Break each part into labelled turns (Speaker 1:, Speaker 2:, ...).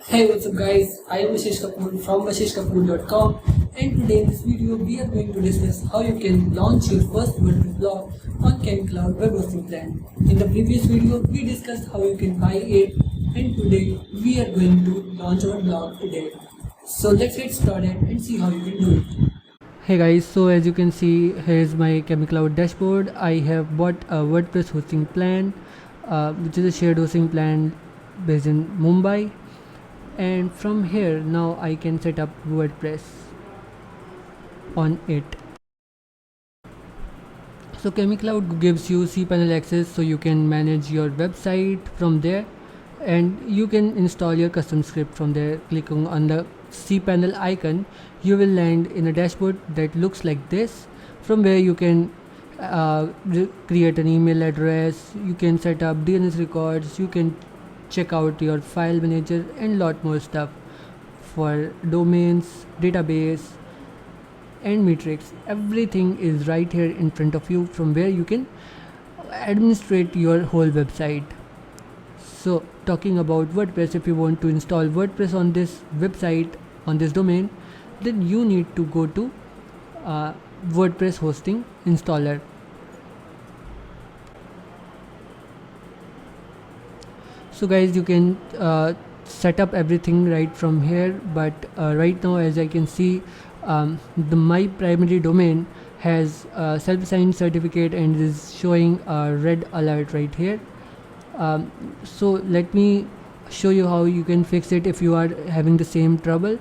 Speaker 1: Hey, what's up guys? I am Ashish Kapoor from ashishkapoor.com, and today in this video we are going to discuss how you can launch your first WordPress blog on ChemiCloud web hosting plan. In the previous video we discussed how you can buy it, and today we are going to launch our blog today. So let's get started and see how you can do it. Hey guys, so as you can see, here's my ChemiCloud dashboard. I have bought a WordPress hosting plan, which is a shared hosting plan based in Mumbai, and from here now I can set up WordPress on it. So ChemiCloud gives you cPanel access, so you can manage your website from there, and you can install your custom script from there. Clicking on the cPanel icon, you will land in a dashboard that looks like this, from where you can create an email address, you can set up DNS records, you can check out your file manager and lot more stuff for domains, database and metrics. Everything is right here in front of you, from where you can administrate your whole website. So talking about WordPress, if you want to install WordPress on this website, on this domain, then you need to go to WordPress hosting installer. So guys, you can set up everything right from here, but right now as I can see, my primary domain has a self-signed certificate and is showing a red alert right here. So let me show you how you can fix it. If you are having the same trouble,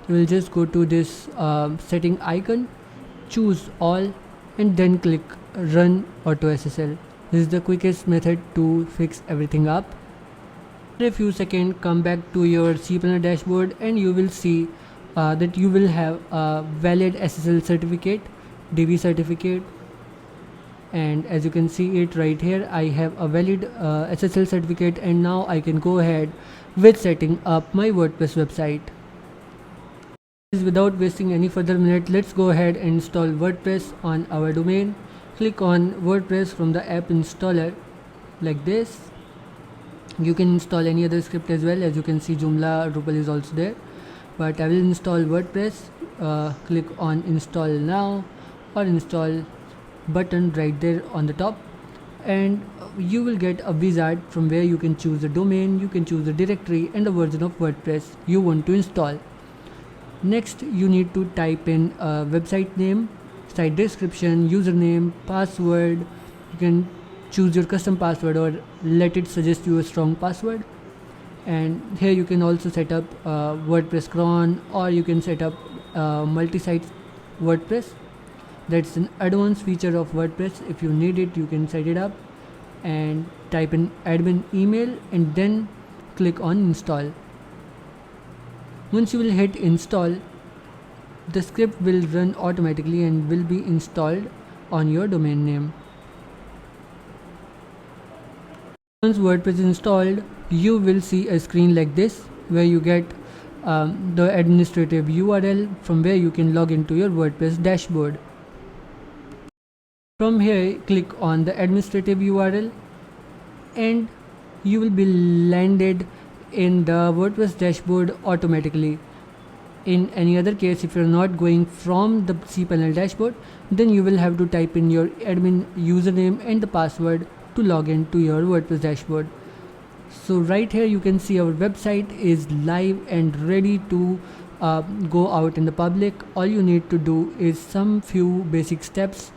Speaker 1: you will just go to this setting icon, choose all, and then click run auto SSL. This is the quickest method to fix everything up. After a few seconds, come back to your cPanel dashboard and you will see that you will have a valid SSL certificate, DB certificate, and as you can see it right here, I have a valid SSL certificate, and now I can go ahead with setting up my WordPress website. Without wasting any further minute, let's go ahead and install WordPress on our domain. Click on WordPress from the app installer like this. You can install any other script as well. As you can see, Joomla, Drupal is also there, but I will install WordPress. Click on install now or install button right there on the top, and you will get a wizard from where you can choose the domain, you can choose the directory and the version of WordPress you want to install. Next, you need to type in a website name, site description, username, password. You can choose your custom password or let it suggest you a strong password, and here you can also set up WordPress cron, or you can set up multi-site WordPress. That's an advanced feature of WordPress. If you need it, you can set it up and type in admin email and then click on install. Once you will hit install, the script will run automatically and will be installed on your domain name. Once WordPress is installed, you will see a screen like this where you get the administrative URL from where you can log into your WordPress dashboard. From here, click on the administrative URL and you will be landed in the WordPress dashboard automatically. In any other case, if you're not going from the cPanel dashboard, then you will have to type in your admin username and the password to log into your WordPress dashboard. So right here you can see our website is live and ready to go out in the public. All you need to do is some few basic steps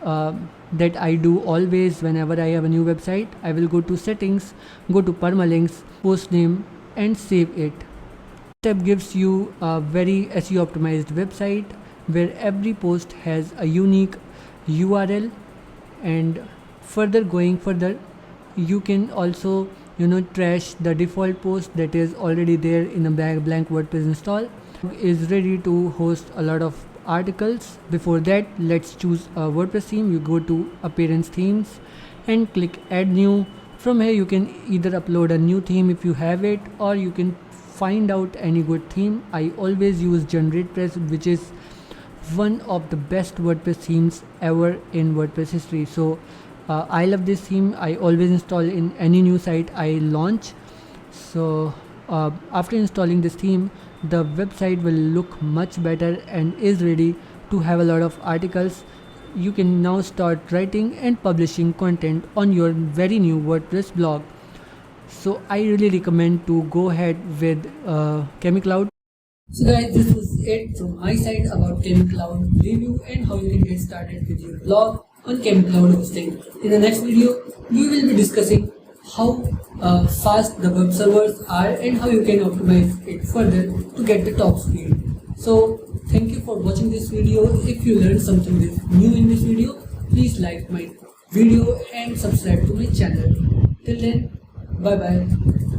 Speaker 1: that I do always whenever I have a new website. I will go to settings, go to permalinks, post name and save it. This step gives you a very SEO optimized website where every post has a unique URL, and going further, you can also trash the default post that is already there in a blank WordPress install. Is ready to host a lot of articles. Before that, let's choose a WordPress theme. You go to appearance themes and click add new. From here you can either upload a new theme if you have it, or you can find out any good theme. I always use GeneratePress, which is one of the best WordPress themes ever in WordPress history. So I love this theme. I always install in any new site I launch. So After installing this theme, the website will look much better and is ready to have a lot of articles. You can now start writing and publishing content on your very new WordPress blog. So I really recommend to go ahead with ChemiCloud. So guys, this was it from my side about ChemiCloud review and how you can get started with your blog on ChemiCloud hosting. In the next video, we will be discussing how fast the web servers are and how you can optimize it further to get the top speed. So thank you for watching this video. If you learned something new in this video, please like my video and subscribe to my channel. Till then, bye bye.